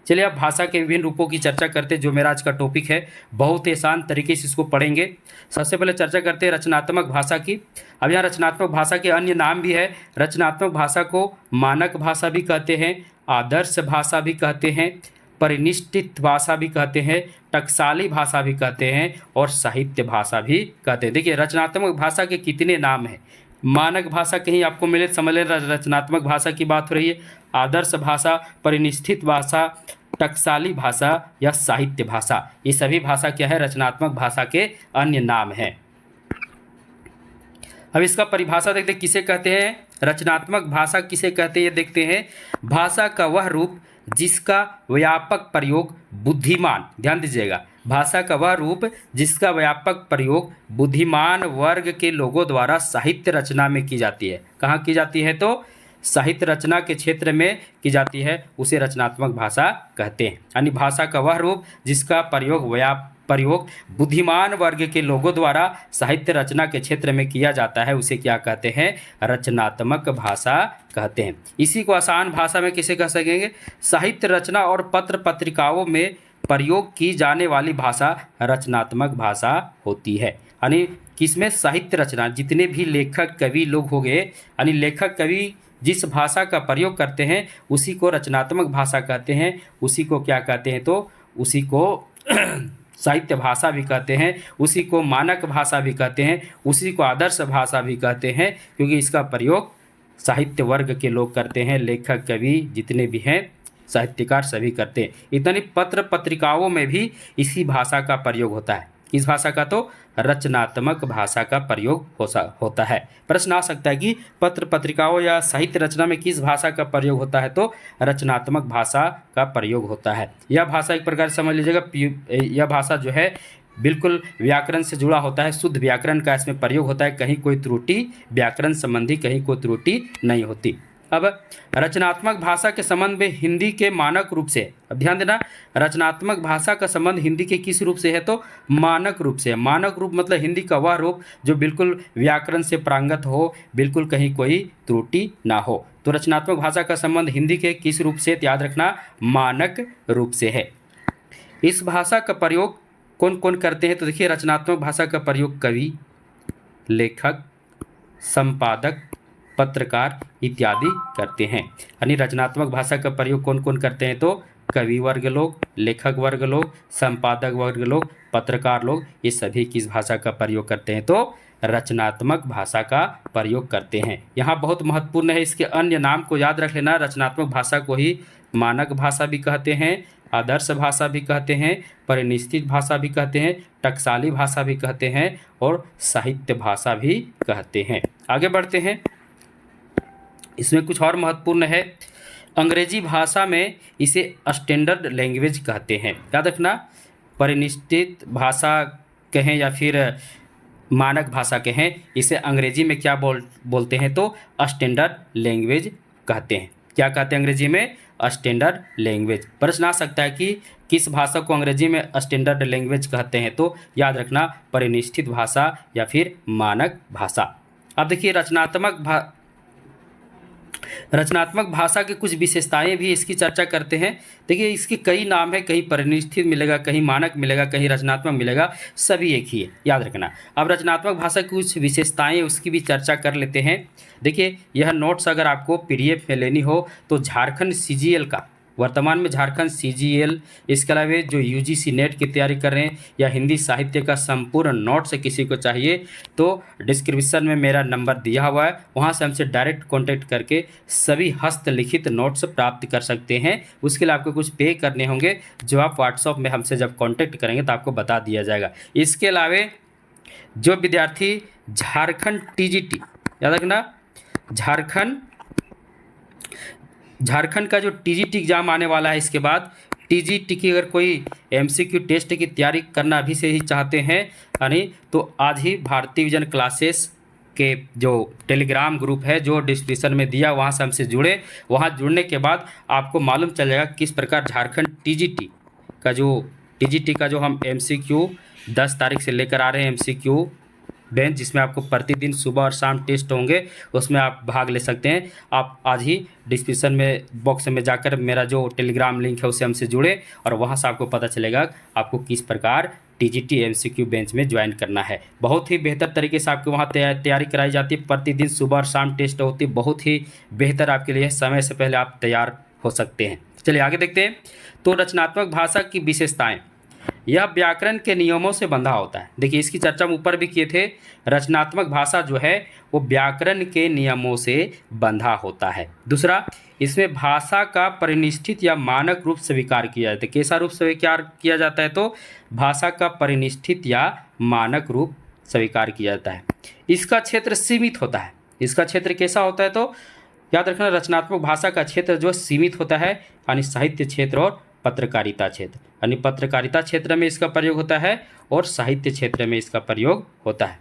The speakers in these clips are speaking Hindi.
चलिए अब भाषा के विभिन्न रूपों की चर्चा करते हैं, जो मेरा आज का टॉपिक है। बहुत ही आसान तरीके से इसको पढ़ेंगे। सबसे पहले चर्चा करते हैं रचनात्मक भाषा की। अब यहाँ रचनात्मक भाषा के अन्य नाम भी है। रचनात्मक भाषा को मानक भाषा भी कहते हैं, आदर्श भाषा भी कहते हैं, परिनिष्ठित भाषा भी कहते हैं, टकसाली भाषा भी कहते हैं और साहित्य भाषा भी कहते हैं। देखिए रचनात्मक भाषा के कितने नाम हैं। मानक भाषा कहीं आपको मिले समझ लें, रचनात्मक भाषा की बात हो रही है। आदर्श भाषा, परिनिष्ठित भाषा, टकसाली भाषा या साहित्य भाषा, ये सभी भाषा क्या है, रचनात्मक भाषा के अन्य नाम हैं। अब इसका परिभाषा देखते हैं, किसे कहते हैं रचनात्मक भाषा, किसे कहते हैं ये देखते हैं। भाषा का वह रूप जिसका व्यापक प्रयोग बुद्धिमान, ध्यान दीजिएगा, भाषा का वह रूप जिसका व्यापक प्रयोग बुद्धिमान वर्ग के लोगों द्वारा साहित्य रचना में की जाती है। कहाँ की जाती है, तो साहित्य रचना के क्षेत्र में की जाती है, उसे रचनात्मक भाषा कहते हैं। यानी भाषा का वह रूप जिसका प्रयोग बुद्धिमान वर्ग के लोगों द्वारा साहित्य रचना के क्षेत्र में किया जाता है, उसे क्या कहते हैं, रचनात्मक भाषा कहते हैं। इसी को आसान भाषा में किसे कह सकेंगे, साहित्य रचना और पत्र पत्रिकाओं में प्रयोग की जाने वाली भाषा रचनात्मक भाषा होती है। यानी किसमें, साहित्य रचना, जितने भी लेखक कवि लोग हो गए, यानी लेखक कवि जिस भाषा का प्रयोग करते हैं उसी को रचनात्मक भाषा कहते हैं। उसी को क्या कहते हैं, तो उसी को साहित्य भाषा भी कहते हैं, उसी को मानक भाषा भी कहते हैं, उसी को आदर्श भाषा भी कहते हैं, क्योंकि इसका प्रयोग साहित्य वर्ग के लोग करते हैं। लेखक कवि जितने भी हैं, साहित्यकार सभी करते हैं। इतनी पत्र पत्रिकाओं में भी इसी भाषा का प्रयोग होता है। इस भाषा का, तो रचनात्मक भाषा का प्रयोग होता है। प्रश्न आ सकता है कि पत्र पत्रिकाओं या साहित्य रचना में किस भाषा का प्रयोग होता है, तो रचनात्मक भाषा का प्रयोग होता है। यह भाषा एक प्रकार समझ लीजिएगा, यह भाषा जो है बिल्कुल व्याकरण से जुड़ा होता है, शुद्ध व्याकरण का इसमें प्रयोग होता है। कहीं कोई त्रुटि व्याकरण संबंधी कहीं कोई त्रुटि नहीं होती। अब रचनात्मक भाषा के संबंध में हिंदी के मानक रूप से, अब ध्यान देना, रचनात्मक भाषा का संबंध हिंदी के किस रूप से है, तो मानक रूप से। मानक रूप मतलब हिंदी का वह रूप जो बिल्कुल व्याकरण से प्रांगत हो, बिल्कुल कहीं कोई त्रुटि ना हो। तो रचनात्मक भाषा का संबंध हिंदी के किस रूप से, याद रखना, मानक रूप से है। इस भाषा का प्रयोग कौन कौन करते हैं, तो देखिए रचनात्मक भाषा का प्रयोग कवि, लेखक, संपादक, पत्रकार इत्यादि करते हैं। यानी रचनात्मक भाषा का प्रयोग कौन कौन करते हैं, तो कवि वर्ग लोग, लेखक वर्ग लोग, संपादक वर्ग लोग, पत्रकार लोग, ये सभी किस भाषा का प्रयोग करते हैं, तो रचनात्मक भाषा का प्रयोग करते हैं। यहाँ बहुत महत्वपूर्ण है, इसके अन्य नाम को याद रख लेना। रचनात्मक भाषा को ही मानक भाषा भी कहते हैं, आदर्श भाषा भी कहते हैं, परिनिष्ठित भाषा भी कहते हैं, टकसाली भाषा भी कहते हैं और साहित्य भाषा भी कहते हैं। आगे बढ़ते हैं, इसमें कुछ और महत्वपूर्ण है। अंग्रेजी भाषा में इसे स्टैंडर्ड लैंग्वेज कहते हैं। याद रखना, परिनिष्ठित भाषा कहें या फिर मानक भाषा कहें, इसे अंग्रेजी में क्या बोलते हैं, तो स्टैंडर्ड लैंग्वेज कहते हैं। क्या कहते हैं अंग्रेजी में, स्टैंडर्ड लैंग्वेज। प्रश्न आ सकता है कि किस भाषा को अंग्रेजी में स्टैंडर्ड लैंग्वेज कहते हैं, तो याद रखना, परिनिष्ठित भाषा या फिर मानक भाषा। अब देखिए रचनात्मक भाषा की कुछ विशेषताएं भी इसकी चर्चा करते हैं। देखिए इसके कई नाम है, कहीं परिनिष्ठित मिलेगा, कहीं मानक मिलेगा, कहीं रचनात्मक मिलेगा, सभी एक ही है, याद रखना। अब रचनात्मक भाषा की कुछ विशेषताएं उसकी भी चर्चा कर लेते हैं। देखिए यह नोट्स अगर आपको PDF में लेनी हो तो झारखंड CGL का, वर्तमान में झारखंड CGL, इसके अलावा जो UGC नेट की तैयारी कर रहे हैं या हिंदी साहित्य का संपूर्ण नोट्स किसी को चाहिए तो डिस्क्रिप्शन में मेरा नंबर दिया हुआ है, वहां से हमसे डायरेक्ट कांटेक्ट करके सभी हस्तलिखित नोट्स प्राप्त कर सकते हैं। उसके लिए आपको कुछ पे करने होंगे, जो आप व्हाट्सएप में हमसे जब कॉन्टैक्ट करेंगे तो आपको बता दिया जाएगा। इसके अलावा जो विद्यार्थी झारखंड TGT, याद रखना, झारखंड का जो TGT एग्ज़ाम आने वाला है, इसके बाद TGT की अगर कोई MCQ टेस्ट की तैयारी करना अभी से ही चाहते हैं यानी, तो आज ही भारतीय विजन क्लासेस के जो टेलीग्राम ग्रुप है जो डिस्क्रिप्शन में दिया, वहाँ से हमसे जुड़े। वहाँ जुड़ने के बाद आपको मालूम चल जाएगा किस प्रकार झारखंड TGT का जो हम MCQ 10 तारीख से लेकर आ रहे हैं, MCQ बेंच, जिसमें आपको प्रतिदिन सुबह और शाम टेस्ट होंगे, उसमें आप भाग ले सकते हैं। आप आज ही डिस्क्रिप्शन में बॉक्स में जाकर मेरा जो टेलीग्राम लिंक है उससे हमसे जुड़े, और वहाँ से आपको पता चलेगा आपको किस प्रकार टीजीटी एमसीक्यू बेंच में ज्वाइन करना है। बहुत ही बेहतर तरीके से आपके वहाँ तैयारी कराई जाती है। प्रतिदिन सुबह और शाम टेस्ट होती है, बहुत ही बेहतर आपके लिए, समय से पहले आप तैयार हो सकते हैं। चलिए आगे देखते हैं। तो रचनात्मक भाषा की विशेषताएं, यह व्याकरण के नियमों से बंधा होता है। देखिए इसकी चर्चा हम ऊपर भी किए थे। रचनात्मक भाषा जो है वो व्याकरण के नियमों से बंधा होता है। दूसरा, इसमें भाषा का परिनिष्ठित या मानक रूप स्वीकार किया जाता है। कैसा रूप स्वीकार किया जाता है? तो भाषा का परिनिष्ठित या मानक रूप स्वीकार किया जाता है। इसका क्षेत्र सीमित होता है। इसका क्षेत्र कैसा होता है? तो याद रखना, रचनात्मक भाषा का क्षेत्र जो सीमित होता है, यानी साहित्य क्षेत्र और पत्रकारिता क्षेत्र, यानी पत्रकारिता क्षेत्र में इसका प्रयोग होता है और साहित्य क्षेत्र में इसका प्रयोग होता है।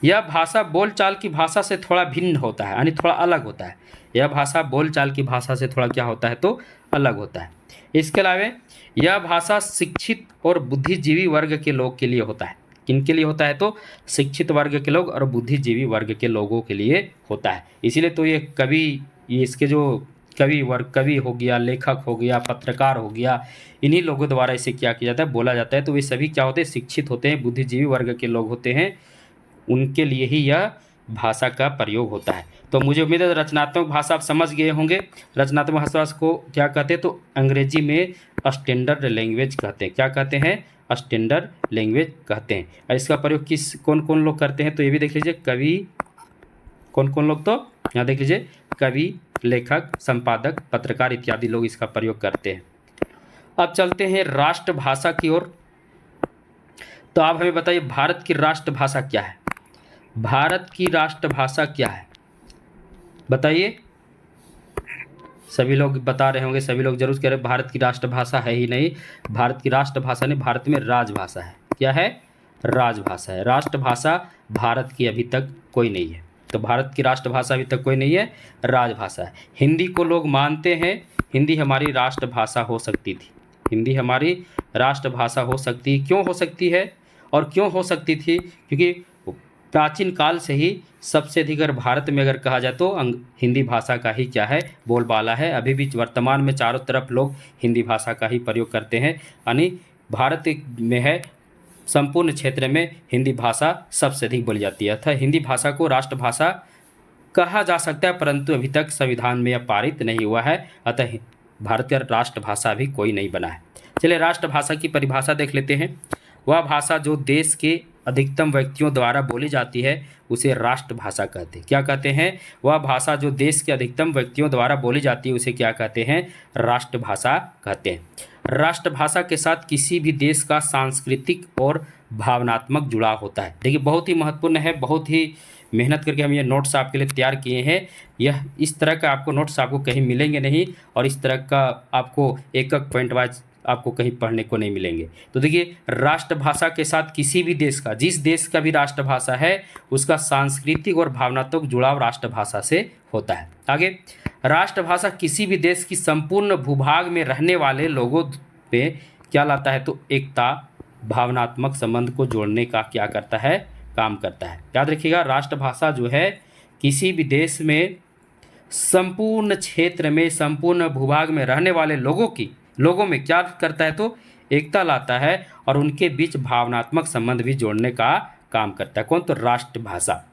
यह भाषा बोलचाल की भाषा से थोड़ा भिन्न होता है, यानी थोड़ा अलग होता है। यह भाषा बोलचाल की भाषा से थोड़ा क्या होता है? तो अलग होता है। इसके अलावा यह भाषा शिक्षित और बुद्धिजीवी वर्ग के लोग के लिए होता है। किनके लिए होता है? तो शिक्षित वर्ग के लोग और बुद्धिजीवी वर्ग के लोगों के लिए होता है। इसीलिए तो ये कवि, ये इसके जो कवि हो गया, लेखक हो गया, पत्रकार हो गया, इन्हीं लोगों द्वारा इसे क्या किया जाता है? बोला जाता है। तो वे सभी क्या होते हैं? शिक्षित होते हैं, बुद्धिजीवी वर्ग के लोग होते हैं, उनके लिए ही यह भाषा का प्रयोग होता है। तो मुझे उम्मीद है रचनात्मक भाषा आप समझ गए होंगे। रचनात्मक भाषा को क्या कहते हैं? तो अंग्रेजी में स्टैंडर्ड लैंग्वेज कहते हैं। क्या कहते हैं? स्टैंडर्ड लैंग्वेज कहते हैं। और इसका प्रयोग कौन कौन लोग करते हैं? तो ये भी देख लीजिए, कवि, कौन कौन लोग? तो यहाँ देख लीजिए, कवि, लेखक, संपादक, पत्रकार इत्यादि लोग इसका प्रयोग करते हैं। अब चलते हैं राष्ट्रभाषा की ओर। तो आप हमें बताइए, भारत की राष्ट्रभाषा क्या है? भारत की राष्ट्रभाषा क्या है? बताइए। सभी लोग बता रहे होंगे, सभी लोग जरूर कह रहे हैं भारत की राष्ट्रभाषा है ही नहीं। भारत की राष्ट्रभाषा नहीं, भारत में राजभाषा है। क्या है? राजभाषा है। राष्ट्रभाषा भारत की अभी तक कोई नहीं है। तो भारत की राष्ट्रभाषा अभी तक कोई नहीं है, राजभाषा है। हिंदी को लोग मानते हैं, हिंदी हमारी राष्ट्रभाषा हो सकती थी। हिंदी हमारी राष्ट्रभाषा हो सकती, क्यों हो सकती है और क्यों हो सकती थी? क्योंकि प्राचीन काल से ही सबसे अधिक अगर भारत में अगर कहा जाए तो हिंदी भाषा का ही क्या है? बोलबाला है। अभी भी वर्तमान में चारों तरफ लोग हिंदी भाषा का ही प्रयोग करते हैं, यानी भारत में है संपूर्ण क्षेत्र में हिंदी भाषा सबसे अधिक बोली जाती है। अतः हिंदी भाषा को राष्ट्रभाषा कहा जा सकता है, परंतु अभी तक संविधान में यह पारित नहीं हुआ है। अतः भारत का राष्ट्रभाषा भी कोई नहीं बना है। चलिए राष्ट्रभाषा की परिभाषा देख लेते हैं। वह भाषा जो देश के अधिकतम व्यक्तियों द्वारा बोली जाती है उसे राष्ट्रभाषा कहते हैं। क्या कहते हैं? वह भाषा जो देश के अधिकतम व्यक्तियों द्वारा बोली जाती है उसे क्या कहते हैं? राष्ट्रभाषा कहते हैं। राष्ट्रभाषा के साथ किसी भी देश का सांस्कृतिक और भावनात्मक जुड़ाव होता है। देखिए बहुत ही महत्वपूर्ण है, बहुत ही मेहनत करके हम ये नोट्स आपके लिए तैयार किए हैं। यह इस तरह का आपको नोट्स आपको कहीं मिलेंगे नहीं, और इस तरह का आपको एक एक पॉइंट वाइज आपको कहीं पढ़ने को नहीं मिलेंगे। तो देखिए राष्ट्रभाषा के साथ किसी भी देश का, जिस देश का भी राष्ट्रभाषा है उसका सांस्कृतिक और भावनात्मक जुड़ाव राष्ट्रभाषा से होता है। आगे, राष्ट्रभाषा किसी भी देश की संपूर्ण भूभाग में रहने वाले लोगों पे क्या लाता है? तो एकता, भावनात्मक संबंध को जोड़ने का क्या करता है? काम करता है। याद रखिएगा, राष्ट्रभाषा जो है किसी भी देश में संपूर्ण क्षेत्र में, संपूर्ण भूभाग में रहने वाले लोगों में क्या करता है? तो एकता लाता है और उनके बीच भावनात्मक संबंध भी जोड़ने का काम करता है। कौन? तो राष्ट्रभाषा।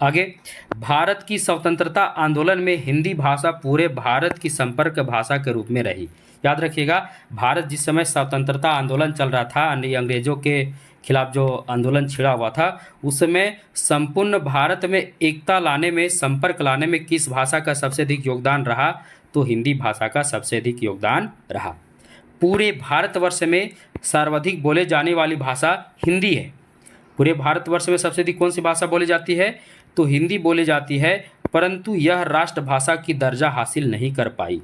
आगे, भारत की स्वतंत्रता आंदोलन में हिंदी भाषा पूरे भारत की संपर्क भाषा के रूप में रही। याद रखिएगा, भारत जिस समय स्वतंत्रता आंदोलन चल रहा था, अंग्रेजों के खिलाफ जो आंदोलन छिड़ा हुआ था, उस समय संपूर्ण भारत में एकता लाने में, संपर्क लाने में किस भाषा का सबसे अधिक योगदान रहा? तो हिंदी भाषा का सबसे अधिक योगदान रहा। पूरे भारतवर्ष में सर्वाधिक बोले जाने वाली भाषा हिंदी है। पूरे भारतवर्ष में सबसे अधिक कौन सी भाषा बोली जाती है? तो हिंदी बोली जाती है, परंतु यह राष्ट्रभाषा की दर्जा हासिल नहीं कर पाई।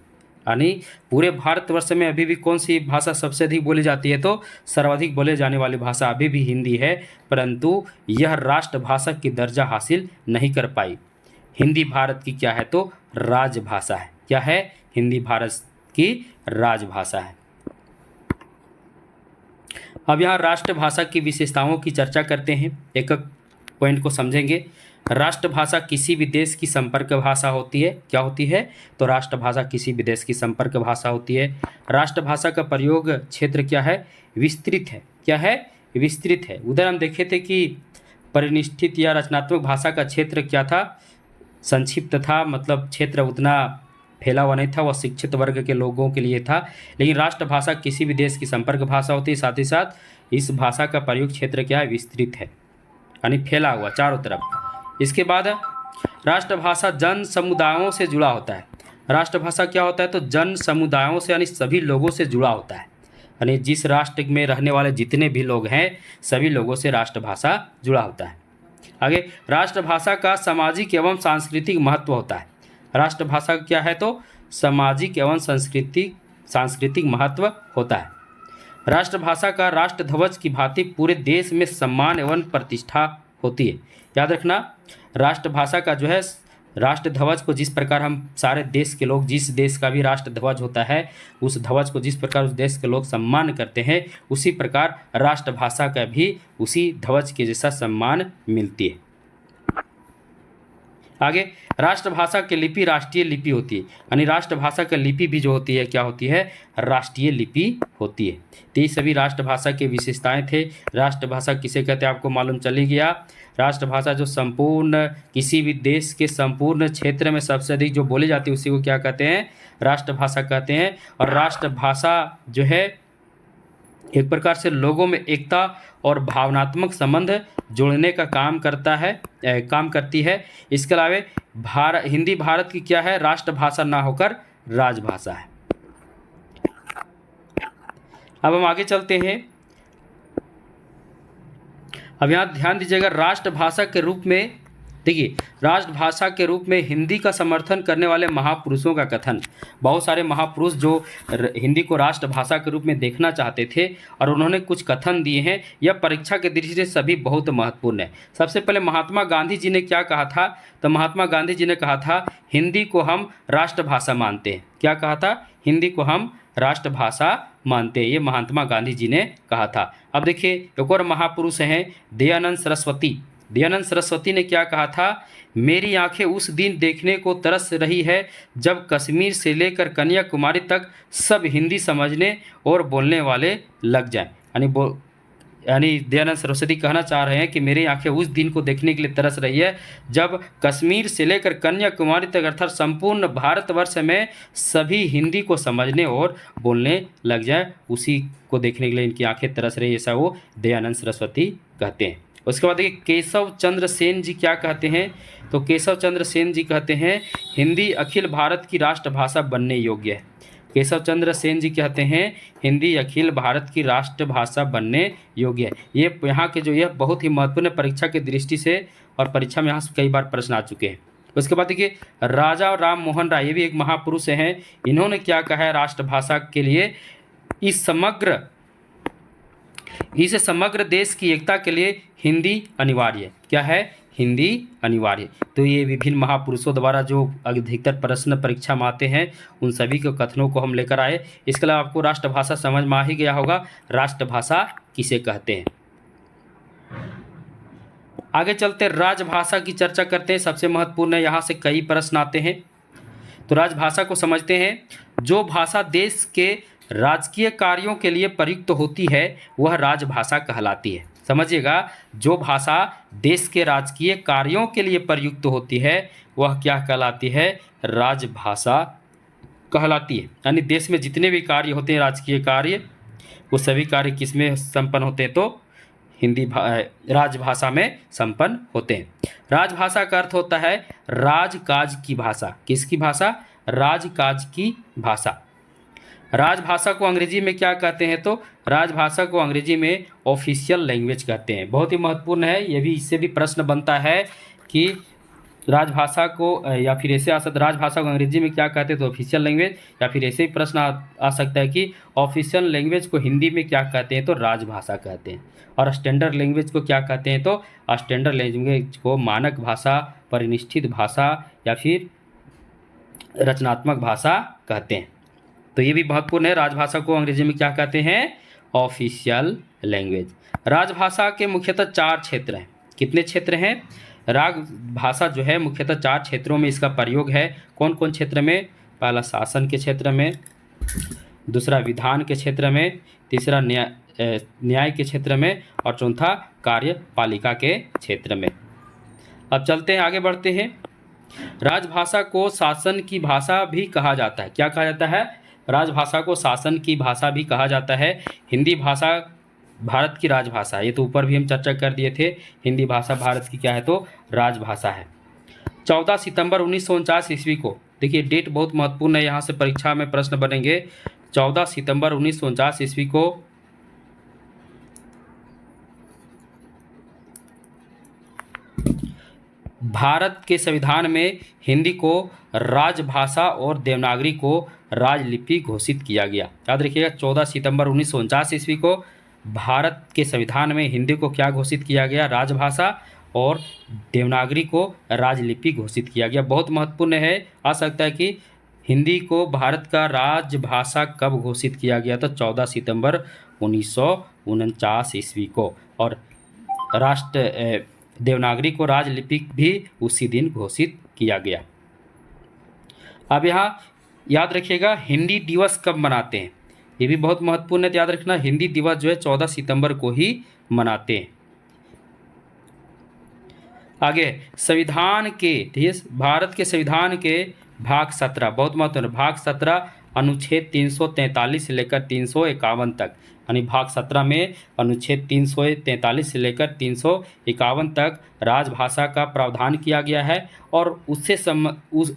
यानी पूरे भारतवर्ष में अभी भी कौन सी भाषा सबसे अधिक बोली जाती है? तो सर्वाधिक बोले जाने वाली भाषा अभी भी हिंदी है, परंतु यह राष्ट्रभाषा की दर्जा हासिल नहीं कर पाई। हिंदी भारत की क्या है? तो राजभाषा है। क्या है? हिंदी भारत की राजभाषा है। अब यहाँ राष्ट्रभाषा की विशेषताओं की चर्चा करते हैं, एक एक पॉइंट को समझेंगे। राष्ट्रभाषा किसी भी देश की संपर्क भाषा होती है। क्या होती है? तो राष्ट्रभाषा किसी भी देश की संपर्क भाषा होती है। राष्ट्रभाषा का प्रयोग क्षेत्र क्या है? विस्तृत है। क्या है? विस्तृत है। उधर हम देखे थे कि परिनिष्ठित या रचनात्मक भाषा का क्षेत्र क्या था? संक्षिप्त था, मतलब क्षेत्र उतना फैला हुआ नहीं था, वह शिक्षित वर्ग के लोगों के लिए था। लेकिन राष्ट्रभाषा किसी भी देश की संपर्क भाषा होती है। साथ ही साथ इस भाषा का प्रयोग क्षेत्र क्या है? विस्तृत है, यानी फैला हुआ चारों तरफ। इसके बाद राष्ट्रभाषा जन समुदायों से जुड़ा होता है। राष्ट्रभाषा क्या होता है? तो जन समुदायों से, यानी सभी लोगों से जुड़ा होता है, यानी जिस राष्ट्र में रहने वाले जितने भी लोग हैं सभी लोगों से राष्ट्रभाषा जुड़ा होता है। आगे, राष्ट्रभाषा का सामाजिक एवं सांस्कृतिक महत्व होता है। राष्ट्रभाषा क्या है? तो सामाजिक एवं सांस्कृतिक महत्व होता है। राष्ट्रभाषा का राष्ट्रध्वज की भांति पूरे देश में सम्मान एवं प्रतिष्ठा होती है। याद रखना, राष्ट्रभाषा का जो है राष्ट्रध्वज को जिस प्रकार हम सारे देश के लोग, जिस देश का भी राष्ट्रध्वज होता है उस ध्वज को जिस प्रकार उस देश के लोग सम्मान करते हैं, उसी प्रकार राष्ट्रभाषा का भी उसी ध्वज के जैसा सम्मान मिलती है। आगे, राष्ट्रभाषा की लिपि राष्ट्रीय लिपि होती है, यानी राष्ट्रभाषा की लिपि भी जो होती है क्या होती है? राष्ट्रीय लिपि होती है। तो ये सभी राष्ट्रभाषा के विशेषताएं थे। राष्ट्रभाषा किसे कहते हैं आपको मालूम चल ही गया। राष्ट्रभाषा जो संपूर्ण किसी भी देश के संपूर्ण क्षेत्र में सबसे अधिक जो बोली जाती है उसी को क्या कहते हैं? राष्ट्रभाषा कहते हैं। और राष्ट्रभाषा जो है एक प्रकार से लोगों में एकता और भावनात्मक संबंध जोड़ने का काम करती है। इसके अलावा हिंदी भारत की क्या है? राष्ट्रभाषा ना होकर राजभाषा है। अब हम आगे चलते हैं। अब यहाँ ध्यान दीजिएगा, राष्ट्रभाषा के रूप में देखिए, राष्ट्रभाषा के रूप में हिंदी का समर्थन करने वाले महापुरुषों का कथन। बहुत सारे महापुरुष जो हिंदी को राष्ट्रभाषा के रूप में देखना चाहते थे और उन्होंने कुछ कथन दिए हैं। यह परीक्षा के दृष्टि से सभी बहुत महत्वपूर्ण है। सबसे पहले महात्मा गांधी जी ने क्या कहा था? तो महात्मा गांधी जी ने कहा था हिंदी को हम राष्ट्रभाषा मानते हैं। क्या कहा था? हिंदी को हम राष्ट्रभाषा मानते हैं, ये महात्मा गांधी जी ने कहा था। अब देखिए, एक और महापुरुष हैं दयानंद सरस्वती। दयानंद सरस्वती ने क्या कहा था? मेरी आंखें उस दिन देखने को तरस रही है जब कश्मीर से लेकर कन्याकुमारी तक सब हिंदी समझने और बोलने वाले लग जाएं। यानी दयानंद सरस्वती कहना चाह रहे हैं कि मेरी आंखें उस दिन को देखने के लिए तरस रही है जब कश्मीर से लेकर कन्याकुमारी तक अर्थात संपूर्ण भारतवर्ष में सभी हिंदी को समझने और बोलने लग जाए, उसी को देखने के लिए इनकी आंखें तरस रही है, ऐसा वो दयानंद सरस्वती कहते हैं। उसके बाद देखिए, केशव चंद्र सेन जी क्या कहते हैं? तो केशव चंद्र सेन जी कहते हैं हिंदी अखिल भारत की राष्ट्रभाषा बनने योग्य है। केशव चंद्र सेन जी कहते हैं हिंदी अखिल भारत की राष्ट्रभाषा बनने योग्य है। ये यहाँ के जो यह बहुत ही महत्वपूर्ण परीक्षा की दृष्टि से, और परीक्षा में यहाँ से कई बार प्रश्न आ चुके हैं। उसके बाद देखिए, राजा राम मोहन राय, ये भी एक महापुरुष हैं। इन्होंने क्या कहा है राष्ट्रभाषा के लिए? इस समग्र देश की एकता के लिए हिंदी अनिवार्य है। क्या है? हिंदी अनिवार्य। तो ये विभिन्न महापुरुषों द्वारा जो अधिकतर प्रश्न परीक्षा में आते हैं उन सभी के कथनों को हम लेकर आए। इसके अलावा आपको राष्ट्रभाषा समझ में आ ही गया होगा, राष्ट्रभाषा किसे कहते हैं। आगे चलते राजभाषा की चर्चा करते हैं। सबसे महत्वपूर्ण है, यहाँ से कई प्रश्न आते हैं। तो राजभाषा को समझते हैं। जो भाषा देश के राजकीय कार्यों के लिए प्रयुक्त होती है वह राजभाषा कहलाती है। समझिएगा, जो भाषा देश के राजकीय कार्यों के लिए प्रयुक्त होती है वह क्या कहलाती है? राजभाषा कहलाती है। यानी देश में जितने भी कार्य होते हैं राजकीय कार्य, वो सभी कार्य किस में संपन्न होते हैं? तो राजभाषा में संपन्न होते हैं। राजभाषा का अर्थ होता है राजकाज की भाषा। किसकी भाषा? राजकाज की भाषा। राजभाषा को अंग्रेजी में क्या कहते हैं? तो राजभाषा को अंग्रेजी में ऑफिशियल लैंग्वेज कहते हैं। बहुत ही महत्वपूर्ण है ये भी, इससे भी प्रश्न बनता है कि राजभाषा को या फिर ऐसे आ सकता, राजभाषा को अंग्रेजी में क्या कहते हैं? तो ऑफिशियल लैंग्वेज। या फिर ऐसे ही प्रश्न आ सकता है कि ऑफिशियल लैंग्वेज को हिंदी में क्या कहते हैं? तो राजभाषा कहते हैं। और स्टैंडर्ड लैंग्वेज को क्या कहते हैं? तो स्टैंडर्ड लैंग्वेज को मानक भाषा, परिनिष्ठित भाषा या फिर रचनात्मक भाषा कहते हैं। तो ये भी महत्वपूर्ण है, राजभाषा को अंग्रेजी में क्या कहते हैं? Official language. राजभाषा के मुख्यतः 4 क्षेत्र हैं। कितने क्षेत्र हैं? राजभाषा जो है मुख्यतः 4 क्षेत्रों में इसका प्रयोग है। कौन कौन क्षेत्र में? पहला शासन के क्षेत्र में, दूसरा विधान के क्षेत्र में, तीसरा न्याय के क्षेत्र में और चौथा कार्यपालिका के क्षेत्र में। अब चलते हैं, आगे बढ़ते हैं। राजभाषा को शासन की भाषा भी कहा जाता है। क्या कहा जाता है? राजभाषा को शासन की भाषा भी कहा जाता है। हिंदी भाषा भारत की राजभाषा है। ये तो ऊपर भी हम चर्चा कर दिए थे। हिंदी भाषा भारत की क्या है? तो राजभाषा है। 14 सितंबर 1949 ईस्वी को, देखिए डेट बहुत महत्वपूर्ण है, यहाँ से परीक्षा में प्रश्न बनेंगे। 14 सितंबर 1949 ईस्वी को भारत के संविधान में हिंदी को राजभाषा और देवनागरी को राजलिपि घोषित किया गया। याद रखिएगा, 14 सितंबर 1949 ईस्वी को भारत के संविधान में हिंदी को क्या घोषित किया गया? राजभाषा, और देवनागरी को राजलिपि घोषित किया गया। बहुत महत्वपूर्ण है, आ सकता है कि हिंदी को भारत का राजभाषा कब घोषित किया गया? तो 14 सितंबर 1949 ईस्वी को, और देवनागरी को राजलिपि भी उसी दिन घोषित किया गया। अब यहाँ याद रखिएगा, हिंदी दिवस कब मनाते हैं? ये भी बहुत महत्वपूर्ण है, याद रखना। हिंदी दिवस जो है 14 सितंबर को ही मनाते हैं। आगे संविधान के, भारत के संविधान के भाग 17 बहुत महत्वपूर्ण, भाग 17 अनुच्छेद 343 से लेकर 351 तक, यानी भाग 17 में अनुच्छेद 343 से लेकर 351 तक राजभाषा का प्रावधान किया गया है। और उससे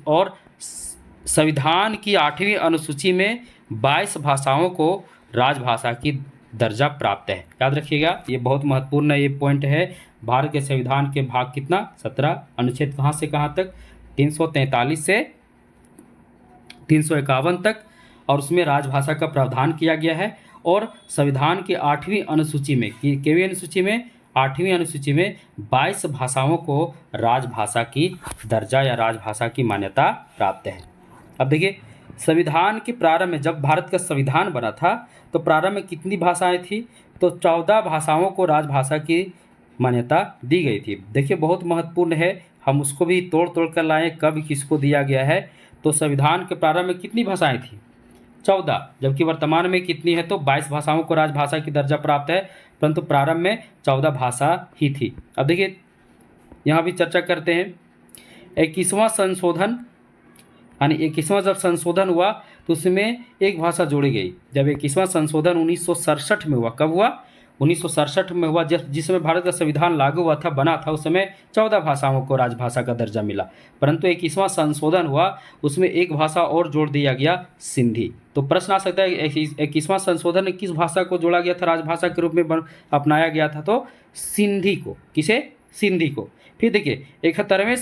और संविधान की 8वीं अनुसूची में 22 भाषाओं को राजभाषा की दर्जा प्राप्त है। याद रखिएगा, ये बहुत महत्वपूर्ण ये पॉइंट है। भारत के संविधान के भाग कितना? 17, अनुच्छेद कहाँ से कहाँ तक? 343 से 351 तक, और उसमें राजभाषा का प्रावधान किया गया है। और संविधान की 8वीं अनुसूची में, केवीं अनुसूची में? 8वीं अनुसूची में 22 भाषाओं को राजभाषा की दर्जा या राजभाषा की मान्यता प्राप्त है। अब देखिए, संविधान के प्रारंभ में, जब भारत का संविधान बना था तो प्रारंभ में कितनी भाषाएं थी? तो 14 भाषाओं को राजभाषा की मान्यता दी गई थी। देखिए बहुत महत्वपूर्ण है, हम उसको भी तोड़ तोड़ कर लाएँ कब किसको दिया गया है। तो संविधान के प्रारंभ में कितनी भाषाएं थी? 14, जबकि वर्तमान में कितनी है? तो 22 भाषाओं को राजभाषा की दर्जा प्राप्त है, परंतु प्रारंभ में 14 भाषा ही थी। अब देखिए यहाँ भी चर्चा करते हैं। 21वां संशोधन, यानी 21वां जब संशोधन हुआ तो उसमें एक भाषा जोड़ी गई। जब 21वां संशोधन 1967 में हुआ, कब हुआ? 1967 में हुआ, जिस समय भारत का संविधान लागू हुआ था, बना था, उस समय 14 भाषाओं को राजभाषा का दर्जा मिला। परंतु 21वां संशोधन हुआ, उसमें एक भाषा और जोड़ दिया गया, सिंधी। तो प्रश्न आ सकता है 21वां संशोधन में किस भाषा को जोड़ा गया था, राजभाषा के रूप में अपनाया गया था? तो सिंधी को। किसे? सिंधी को। फिर देखिए 71वें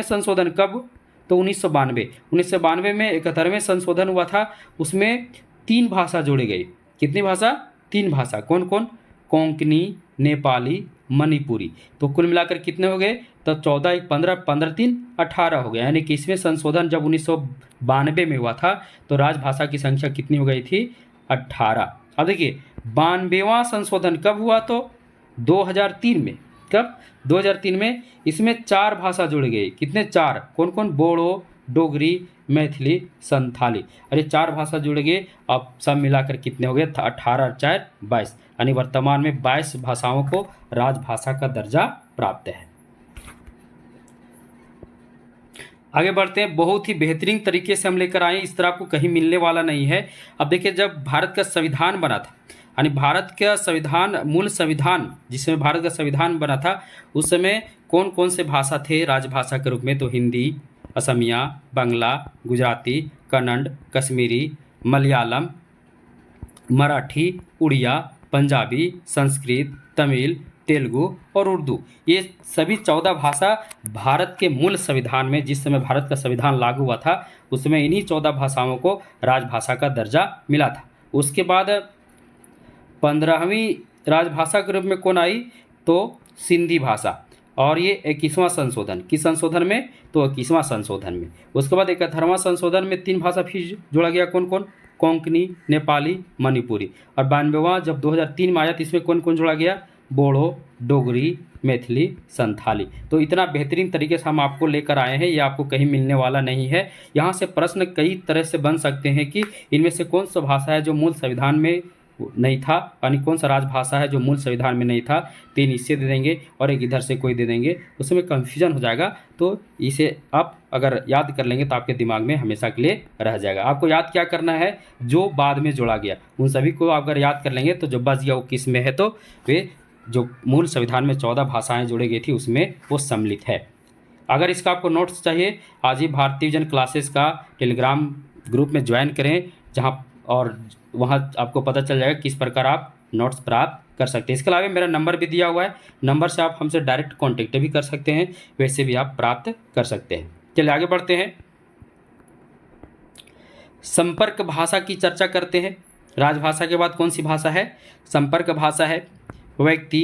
संशोधन कब? तो 1992 में 71वें संशोधन हुआ था, उसमें 3 भाषा जोड़ी गई। कितनी भाषा? 3 भाषा। कौन कौन? कोंकणी, नेपाली, मणिपुरी। तो कुल मिलाकर कितने हो गए? तो 14, 1, 15, 15, 3, 18 हो गया। यानी कि इसमें संशोधन जब 1992 में हुआ था तो राजभाषा की संख्या कितनी हो गई थी? 18। अब देखिए 92वां संशोधन कब हुआ? तो 2003 में। कब? 2003 में। इसमें 4 भाषा जोड़ी गई। कितने? 4। कौन कौन? बोडो, डोगरी, मैथिली, संथाली। अरे 4 भाषा जुड़ गए। अब सब मिलाकर कितने हो गए? 18 और 4 22, यानी वर्तमान में 22 भाषाओं को राजभाषा का दर्जा प्राप्त है। आगे बढ़ते हैं। बहुत ही बेहतरीन तरीके से हम लेकर आए, इस तरह आपको कहीं मिलने वाला नहीं है। अब देखिए, जब भारत का संविधान बना था, यानी भारत का संविधान, मूल संविधान जिसमें भारत का संविधान बना था, उस समय कौन कौन से भाषा थे राजभाषा के रूप में? तो हिंदी, असमिया, बांग्ला, गुजराती, कन्नड़, कश्मीरी, मलयालम, मराठी, उड़िया, पंजाबी, संस्कृत, तमिल, तेलुगु और उर्दू। ये सभी 14 भाषा भारत के मूल संविधान में, जिस समय भारत का संविधान लागू हुआ था, उसमें इन्हीं 14 भाषाओं को राजभाषा का दर्जा मिला था। उसके बाद 15वीं राजभाषा के रूप में कौन आई? तो सिंधी भाषा। और ये 21वां संशोधन, किस संशोधन में? तो 21वां संशोधन में। उसके बाद 71वां संशोधन में 3 भाषा फिर जोड़ा गया। कौन कौन? कोंकणी, नेपाली, मणिपुरी। और 92वां जब 2003 में आया तो इसमें कौन कौन जोड़ा गया? बोडो, डोगरी, मैथिली, संथाली। तो इतना बेहतरीन तरीके से हम आपको लेकर आए हैं, ये आपको कहीं मिलने वाला नहीं है। यहाँ से प्रश्न कई तरह से बन सकते हैं कि इनमें से कौन सा भाषा है जो मूल संविधान में नहीं था, यानी कौन सा राजभाषा है जो मूल संविधान में नहीं था। 3 इससे दे देंगे और एक इधर से कोई दे देंगे, उसमें कन्फ्यूजन हो जाएगा। तो इसे आप अगर याद कर लेंगे तो आपके दिमाग में हमेशा के लिए रह जाएगा। आपको याद क्या करना है? जो बाद में जोड़ा गया उन सभी को अगर याद कर लेंगे तो जो बच गया वो किस में है? तो वे जो मूल संविधान में 14 भाषाएं जोड़ी गई थी उसमें वो सम्मिलित है। अगर इसका आपको नोट्स चाहिए, आज ही भारतीय विजन क्लासेस का टेलीग्राम ग्रुप में ज्वाइन करें, जहां और वहां आपको पता चल जाएगा किस प्रकार आप नोट्स प्राप्त कर सकते हैं। इसके अलावा मेरा नंबर भी दिया हुआ है, नंबर से आप हमसे डायरेक्ट कॉन्टेक्ट भी कर सकते हैं, वैसे भी आप प्राप्त कर सकते हैं। चलिए आगे बढ़ते हैं, संपर्क भाषा की चर्चा करते हैं। राजभाषा के बाद कौन सी भाषा है? संपर्क भाषा है। व्यक्ति,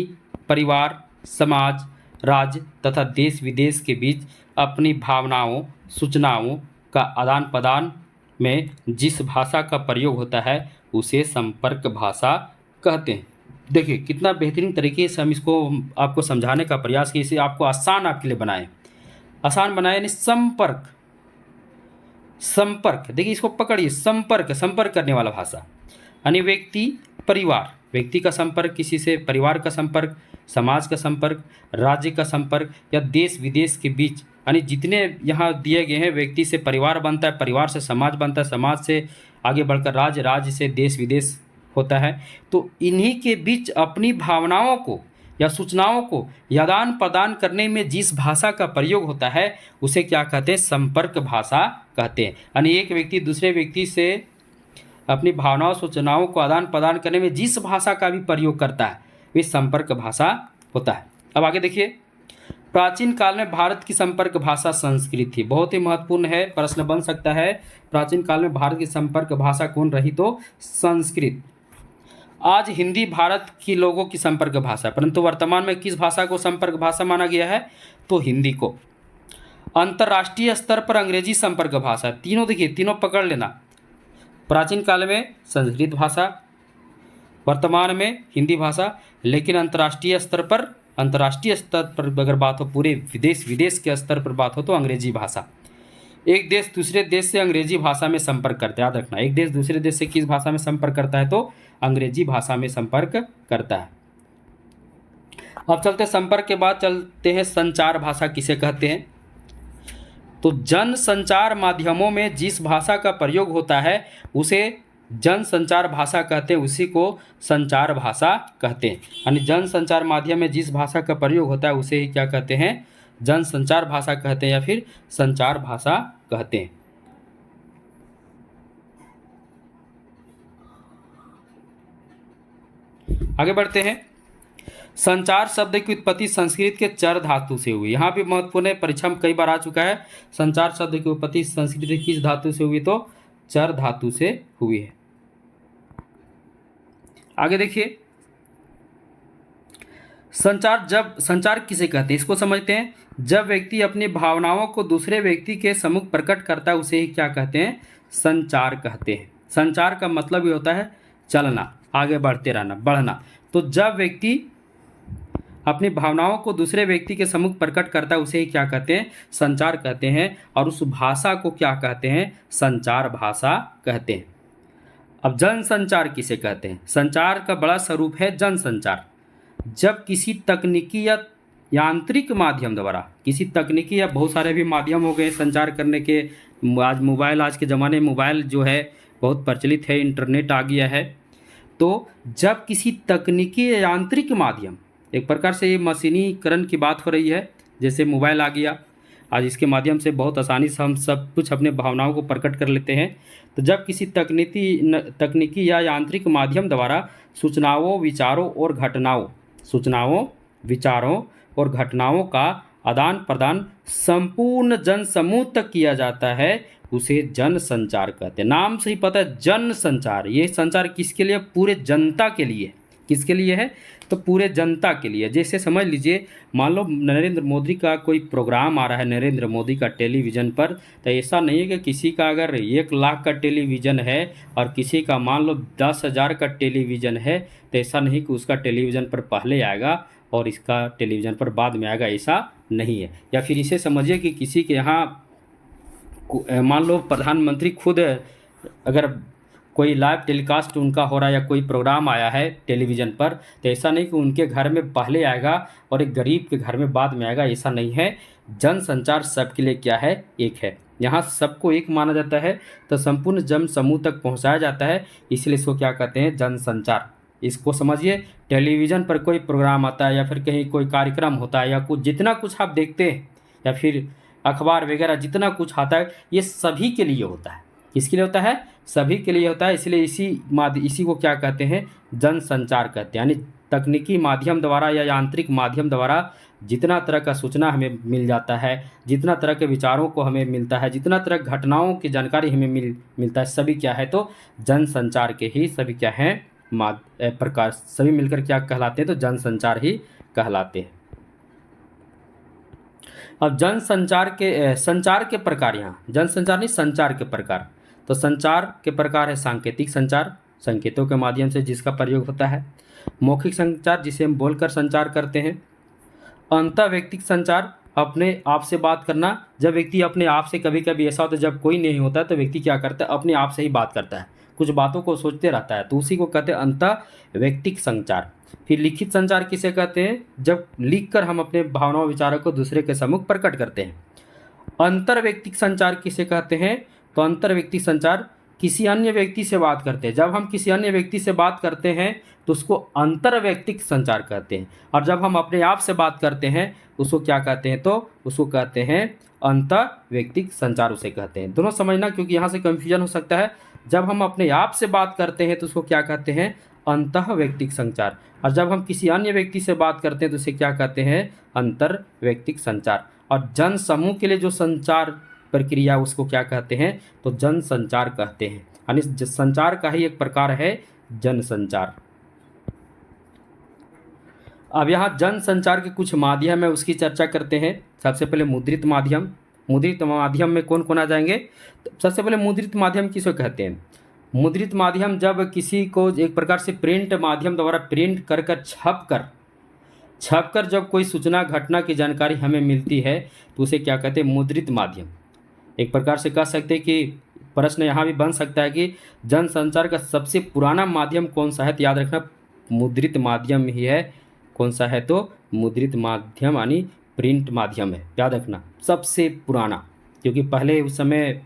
परिवार, समाज, राज्य तथा देश विदेश के बीच अपनी भावनाओं, सूचनाओं का आदान प्रदान में जिस भाषा का प्रयोग होता है उसे संपर्क भाषा कहते हैं। देखिए कितना बेहतरीन तरीके से हम इसको आपको समझाने का प्रयास किए, इसे आपको आसान आपके लिए बनाए, आसान बनाए यानी संपर्क। संपर्क देखिए इसको पकड़िए, संपर्क, संपर्क करने वाला भाषा यानी व्यक्ति, परिवार, व्यक्ति का संपर्क किसी से, परिवार का संपर्क, समाज का संपर्क, राज्य का संपर्क या देश विदेश के बीच, यानी जितने यहाँ दिए गए हैं, व्यक्ति से परिवार बनता है, परिवार से समाज बनता है, समाज से आगे बढ़कर राज्य, राज्य से देश विदेश होता है। तो इन्हीं के बीच अपनी भावनाओं को या सूचनाओं को आदान प्रदान करने में जिस भाषा का प्रयोग होता है उसे क्या कहते हैं? संपर्क भाषा कहते हैं। यानी एक व्यक्ति दूसरे व्यक्ति से अपनी भावनाओं, सूचनाओं को आदान प्रदान करने में जिस भाषा का भी प्रयोग करता है वे संपर्क भाषा होता है। अब आगे देखिए, प्राचीन काल में भारत की संपर्क भाषा संस्कृत थी। बहुत ही महत्वपूर्ण है, प्रश्न बन सकता है, प्राचीन काल में भारत की संपर्क भाषा कौन रही? तो संस्कृत। आज हिंदी भारत की लोगों की संपर्क भाषा है, परंतु वर्तमान में किस भाषा को संपर्क भाषा माना गया है? तो हिंदी को। अंतर्राष्ट्रीय स्तर पर अंग्रेजी संपर्क भाषा, तीनों देखिए, तीनों पकड़ लेना। प्राचीन काल में संस्कृत भाषा, वर्तमान में हिंदी भाषा, लेकिन अंतर्राष्ट्रीय स्तर पर अगर बात हो, पूरे विदेश के स्तर पर बात हो तो अंग्रेजी भाषा। एक देश दूसरे देश से अंग्रेजी भाषा में संपर्क करता है, याद रखना, एक देश दूसरे देश से किस भाषा में संपर्क करता है? तो अंग्रेजी भाषा में संपर्क करता है। अब चलते संपर्क के बाद चलते हैं संचार भाषा किसे कहते हैं? तो जन संचार माध्यमों में जिस भाषा का प्रयोग होता है उसे जन संचार भाषा कहते हैं, उसी को संचार भाषा कहते हैं। यानी जन संचार माध्यम में जिस भाषा का प्रयोग होता है उसे ही क्या कहते हैं? जन संचार भाषा कहते हैं या फिर संचार भाषा कहते हैं। आगे बढ़ते हैं, संचार शब्द की उत्पत्ति संस्कृत के चर धातु से हुई। यहाँ भी महत्वपूर्ण है, परीक्षा में कई बार आ चुका है। संचार शब्द की उत्पत्ति संस्कृत के किस धातु से हुई? तो चर धातु से हुई है। आगे देखिए, संचार किसे कहते हैं इसको समझते हैं। जब व्यक्ति अपनी भावनाओं को दूसरे व्यक्ति के सम्मुख प्रकट करता है उसे ही क्या कहते हैं? संचार कहते हैं। संचार का मतलब ये होता है चलना, आगे बढ़ते रहना, बढ़ना। तो जब व्यक्ति अपनी भावनाओं को दूसरे व्यक्ति के सम्मुख प्रकट करता है उसे ही क्या कहते हैं? संचार कहते हैं। और उस भाषा को क्या कहते हैं? संचार भाषा कहते हैं। अब जन संचार किसे कहते हैं? संचार का बड़ा स्वरूप है जन संचार। जब किसी तकनीकी या यांत्रिक माध्यम द्वारा, किसी तकनीकी या बहुत सारे भी माध्यम हो गए संचार करने के, आज मोबाइल, आज के ज़माने में मोबाइल जो है बहुत प्रचलित है, इंटरनेट आ गया है। तो जब किसी तकनीकी या यांत्रिक माध्यम, एक प्रकार से ये मशीनीकरण की बात हो रही है, जैसे मोबाइल आ गया आज, इसके माध्यम से बहुत आसानी से हम सब कुछ अपने भावनाओं को प्रकट कर लेते हैं। तो जब किसी तकनीकी या यांत्रिक माध्यम द्वारा सूचनाओं, विचारों और घटनाओं का आदान प्रदान संपूर्ण जन समूह तक किया जाता है उसे जन संचार कहते हैं। नाम से ही पता है जन संचार, ये संचार किसके लिए? पूरे जनता के लिए। किसके लिए है? तो पूरे जनता के लिए। जैसे समझ लीजिए, मान लो नरेंद्र मोदी का कोई प्रोग्राम आ रहा है, नरेंद्र मोदी का टेलीविज़न पर, तो ऐसा नहीं है कि किसी का अगर 1 लाख का टेलीविज़न है और किसी का मान लो 10,000 का टेलीविज़न है, तो ऐसा नहीं कि उसका टेलीविज़न पर पहले आएगा और इसका टेलीविज़न पर बाद में आएगा, ऐसा नहीं है। या फिर इसे समझिए कि किसी के यहाँ मान लो प्रधानमंत्री खुद अगर कोई लाइव टेलीकास्ट उनका हो रहा है या कोई प्रोग्राम आया है टेलीविज़न पर, तो ऐसा नहीं कि उनके घर में पहले आएगा और एक गरीब के घर में बाद में आएगा, ऐसा नहीं है। जनसंचार सबके लिए क्या है? एक है। यहाँ सबको एक माना जाता है, तो संपूर्ण जन समूह तक पहुँचाया जाता है, इसलिए इसको क्या कहते हैं? जनसंचार। इसको समझिए, टेलीविज़न पर कोई प्रोग्राम आता है या फिर कहीं कोई कार्यक्रम होता है या कुछ जितना कुछ आप देखते हैं या फिर अखबार वगैरह जितना कुछ आता है, ये सभी के लिए होता है। किसके लिए होता है? सभी के लिए होता है। इसलिए इसी को क्या कहते हैं? जनसंचार कहते हैं। यानी तकनीकी माध्यम द्वारा या यांत्रिक माध्यम द्वारा जितना तरह का सूचना हमें मिल जाता है, जितना तरह के विचारों को हमें मिलता है, जितना तरह घटनाओं की जानकारी हमें मिलता है, सभी क्या है? तो जनसंचार के ही सभी क्या हैं? प्रकार। सभी मिलकर क्या कहलाते हैं? तो जनसंचार ही कहलाते हैं। अब संचार के प्रकार, यहाँ जनसंचार नहीं, संचार के प्रकार। तो संचार के प्रकार है सांकेतिक संचार, संकेतों के माध्यम से जिसका प्रयोग होता है। मौखिक संचार, जिसे हम बोलकर संचार करते हैं। अंतःव्यक्तिक संचार, अपने आप से बात करना। जब व्यक्ति अपने आप से, कभी कभी ऐसा होता है जब कोई नहीं होता तो व्यक्ति क्या करता है? अपने आप से ही बात करता है, कुछ बातों को सोचते रहता है, तो उसी को कहते हैं अंतःव्यक्तिक संचार। फिर लिखित संचार किसे कहते हैं? जब लिखकर हम अपने भावनाओं विचारों को दूसरे के सम्मुख प्रकट करते हैं। अंतर्व्यक्तिक संचार किसे कहते हैं? तो अंतर्व्यक्तिक संचार, किसी अन्य व्यक्ति से बात करते हैं। जब हम किसी अन्य व्यक्ति से बात करते हैं तो उसको अंतर्व्यक्तिक संचार कहते हैं, और जब हम अपने आप से बात करते हैं उसको क्या कहते हैं? तो उसको कहते हैं अंतर्व्यक्तिक संचार उसे कहते हैं। दोनों समझना, क्योंकि यहाँ से कंफ्यूजन हो सकता है। जब हम अपने आप से बात करते हैं तो उसको क्या कहते हैं? अंतःव्यक्तिक संचार, और जब हम किसी अन्य व्यक्ति से बात करते हैं तो उसे क्या कहते हैं? अंतर्व्यक्तिक संचार। और जन समूह के लिए जो संचार प्रक्रिया उसको क्या कहते हैं? तो जन संचार कहते हैं। यानी संचार का ही एक प्रकार है जन संचार। अब यहाँ जन संचार के कुछ माध्यम है, उसकी चर्चा करते हैं। सबसे पहले मुद्रित माध्यम। मुद्रित माध्यम में कौन कौन आ जाएंगे? तो सबसे पहले मुद्रित माध्यम किसको कहते हैं? मुद्रित माध्यम, जब किसी को एक प्रकार से प्रिंट माध्यम द्वारा प्रिंट कर छपकर जब कोई सूचना घटना की जानकारी हमें मिलती है तो उसे क्या कहते हैं? मुद्रित माध्यम। एक प्रकार से कह सकते हैं कि प्रश्न यहाँ भी बन सकता है कि जनसंचार का सबसे पुराना माध्यम कौन सा है? तो याद रखना, मुद्रित माध्यम ही है। कौन सा है? तो मुद्रित माध्यम यानी प्रिंट माध्यम है, याद रखना, सबसे पुराना। क्योंकि पहले उस समय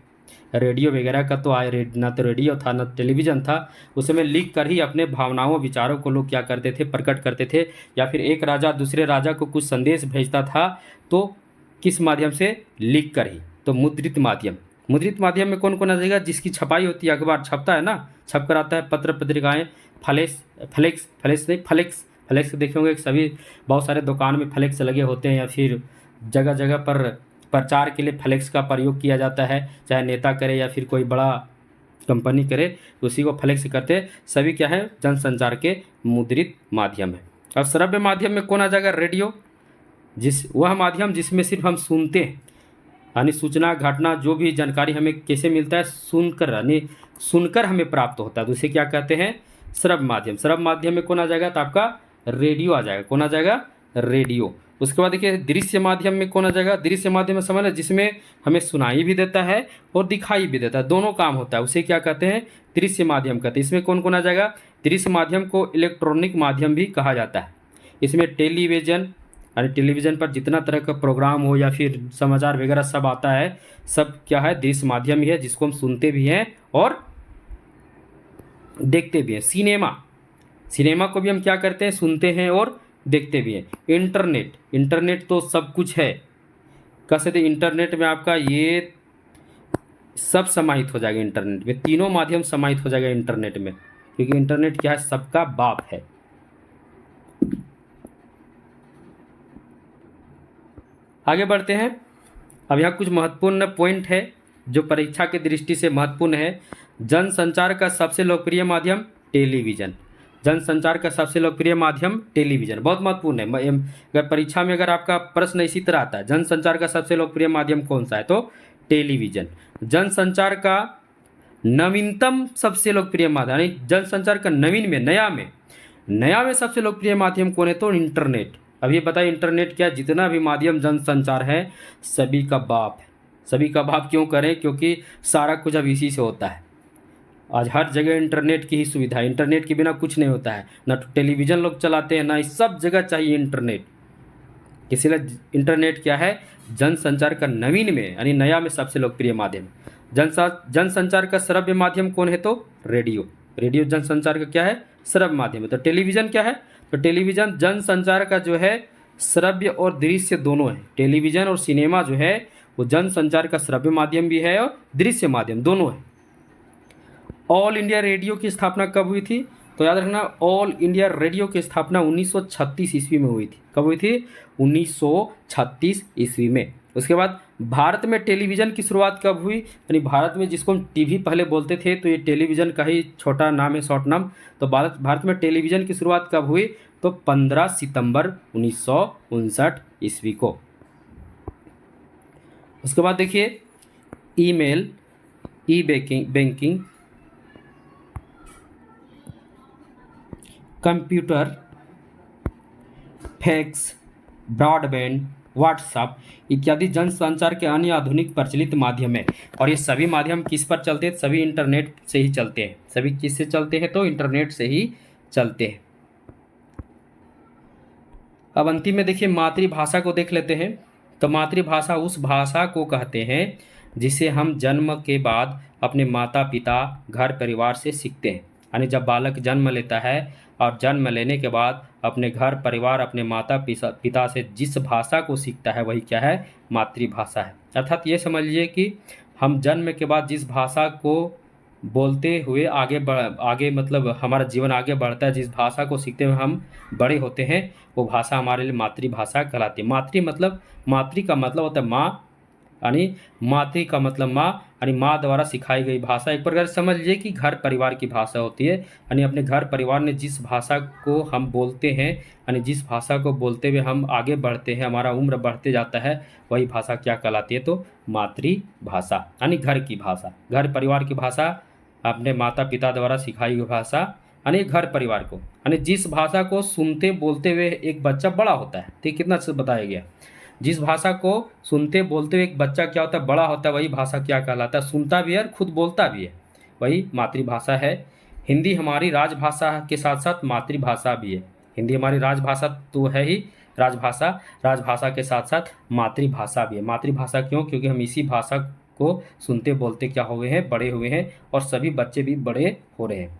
रेडियो वगैरह का तो ना तो रेडियो था ना टेलीविज़न था। उस समय लिख कर ही अपने भावनाओं विचारों को लोग क्या करते थे? प्रकट करते थे। या फिर एक राजा दूसरे राजा को कुछ संदेश भेजता था तो किस माध्यम से? लिख कर ही। तो मुद्रित माध्यम। मुद्रित माध्यम में कौन कौन आ जाएगा? जिसकी छपाई होती है, अखबार छपता है ना, छप कर आता है, पत्र पत्रिकाएँ, फ्लेक्स देखे होंगे, सभी बहुत सारे दुकान में फ्लेक्स लगे होते हैं, या फिर जगह जगह पर प्रचार के लिए फ्लेक्स का प्रयोग किया जाता है, चाहे नेता करे या फिर कोई बड़ा कंपनी करे, उसी को फ्लेक्स करते। सभी क्या है? जनसंचार के मुद्रित माध्यम है। अब श्रव्य माध्यम में कौन आ जाएगा? रेडियो। वह माध्यम जिसमें सिर्फ हम सुनते हैं, यानी सूचना घटना जो भी जानकारी हमें कैसे मिलता है? सुनकर, यानी सुनकर हमें प्राप्त होता है, तो उसे क्या कहते हैं? श्रव्य माध्यम। श्रव्य माध्यम में कौन आ जाएगा? तो आपका रेडियो आ जाएगा। कौन आ जाएगा? रेडियो। उसके बाद देखिए दृश्य माध्यम में कौन आ जाएगा? दृश्य माध्यम में समझ लो जिसमें हमें सुनाई भी देता है और दिखाई भी देता है, दोनों काम होता है, उसे क्या कहते हैं? दृश्य माध्यम कहते हैं। इसमें कौन कौन आ जाएगा? दृश्य माध्यम को इलेक्ट्रॉनिक माध्यम भी कहा जाता है। इसमें टेलीविज़न, यानी टेलीविज़न पर जितना तरह का प्रोग्राम हो या फिर समाचार वगैरह सब आता है, सब क्या है? दृश्य माध्यम ही है, जिसको हम सुनते भी हैं और देखते भी हैं। सिनेमा को भी हम क्या करते हैं? सुनते हैं और देखते भी हैं। इंटरनेट तो सब कुछ है, कह सकते इंटरनेट में आपका ये सब समाहित हो जाएगा। इंटरनेट में तीनों माध्यम समाहित हो जाएगा इंटरनेट में, क्योंकि इंटरनेट क्या है? सबका बाप है। आगे बढ़ते हैं। अब यहाँ कुछ महत्वपूर्ण पॉइंट है जो परीक्षा की दृष्टि से महत्वपूर्ण है। जनसंचार का सबसे लोकप्रिय माध्यम टेलीविज़न। जनसंचार का सबसे लोकप्रिय माध्यम टेलीविजन, बहुत महत्वपूर्ण है। अगर परीक्षा में अगर आपका प्रश्न इसी तरह आता है, जनसंचार का सबसे लोकप्रिय माध्यम कौन सा है, तो टेलीविजन। जनसंचार का नवीनतम सबसे लोकप्रिय माध्यम, यानी जनसंचार का नवीन में, नया में सबसे लोकप्रिय माध्यम कौन है, तो इंटरनेट। अब ये बताइए इंटरनेट क्या, जितना भी माध्यम जनसंचार है सभी का बाप है। सभी का बाप क्यों करें, क्योंकि सारा कुछ अब इसी से होता है। आज हर जगह इंटरनेट की ही सुविधा है, इंटरनेट के बिना कुछ नहीं होता है। ना तो टेलीविज़न लोग चलाते हैं, ना इस सब जगह चाहिए इंटरनेट। इसीलिए इंटरनेट क्या है, जनसंचार का नवीन में यानी नया में सबसे लोकप्रिय माध्यम। जनसंचार का श्रव्य माध्यम कौन है, तो रेडियो। रेडियो जनसंचार का क्या है, श्रव्य माध्यम है। तो टेलीविज़न क्या है, तो टेलीविज़न जनसंचार का जो है श्रव्य और दृश्य दोनों है। टेलीविज़न और सिनेमा जो है वो जनसंचार का श्रव्य माध्यम भी है और दृश्य माध्यम दोनों है। ऑल इंडिया रेडियो की स्थापना कब हुई थी, तो याद रखना ऑल इंडिया रेडियो की स्थापना 1936 ईस्वी में हुई थी। कब हुई थी, 1936 ईस्वी में। उसके बाद भारत में टेलीविज़न की शुरुआत कब हुई, यानी भारत में जिसको हम टीवी पहले बोलते थे, तो ये टेलीविज़न का ही छोटा नाम है, शॉर्ट नाम। तो भारत में टेलीविज़न की शुरुआत कब हुई, तो 15 सितंबर 1959 ईस्वी को। उसके बाद देखिए email, e banking, computer, fax, broadband, WhatsApp इत्यादि जनसंचार के अन्य आधुनिक प्रचलित माध्यम है। और ये सभी माध्यम किस पर चलते हैं, सभी इंटरनेट से ही चलते हैं। सभी किससे चलते हैं, तो इंटरनेट से ही चलते हैं। अब अंतिम में देखिए मातृभाषा को देख लेते हैं। तो मातृभाषा उस भाषा को कहते हैं जिसे हम जन्म के बाद अपने माता पिता, घर परिवार से सीखते हैं। यानी जब बालक जन्म लेता है और जन्म लेने के बाद अपने घर परिवार, अपने माता पिता से जिस भाषा को सीखता है वही क्या है, मातृभाषा है। अर्थात ये समझ लीजिए कि हम जन्म के बाद जिस भाषा को बोलते हुए आगे मतलब हमारा जीवन आगे बढ़ता है, जिस भाषा को सीखते हुए हम बड़े होते हैं, वो भाषा हमारे लिए मातृभाषा कहलाती है। मातृ का मतलब होता है माँ, यानी मातृ का मतलब माँ, यानी माँ द्वारा सिखाई गई भाषा। एक प्रकार से समझ लीजिए कि घर परिवार की भाषा होती है। यानी अपने घर परिवार ने जिस भाषा को हम बोलते हैं, यानी जिस भाषा को बोलते हुए हम आगे बढ़ते हैं, हमारा उम्र बढ़ते जाता है, वही भाषा क्या कहलाती है, तो मातृभाषा। यानी घर की भाषा, घर परिवार की भाषा, अपने माता पिता द्वारा सिखाई हुई भाषा, यानी घर परिवार को, यानी जिस भाषा को सुनते बोलते हुए एक बच्चा बड़ा होता है। ठीक, कितना अच्छा बताया गया। जिस भाषा को सुनते बोलते हुए एक बच्चा क्या होता है, बड़ा होता है, वही भाषा क्या कहलाता है, सुनता भी है और खुद बोलता भी है, वही मातृभाषा है। हिंदी हमारी राजभाषा के साथ साथ मातृभाषा भी है। हिंदी हमारी राजभाषा तो है ही, राजभाषा के साथ साथ मातृभाषा भी है। मातृभाषा क्यों, क्योंकि हम इसी भाषा को सुनते बोलते क्या हुए हैं, बड़े हुए हैं, और सभी बच्चे भी बड़े हो रहे हैं।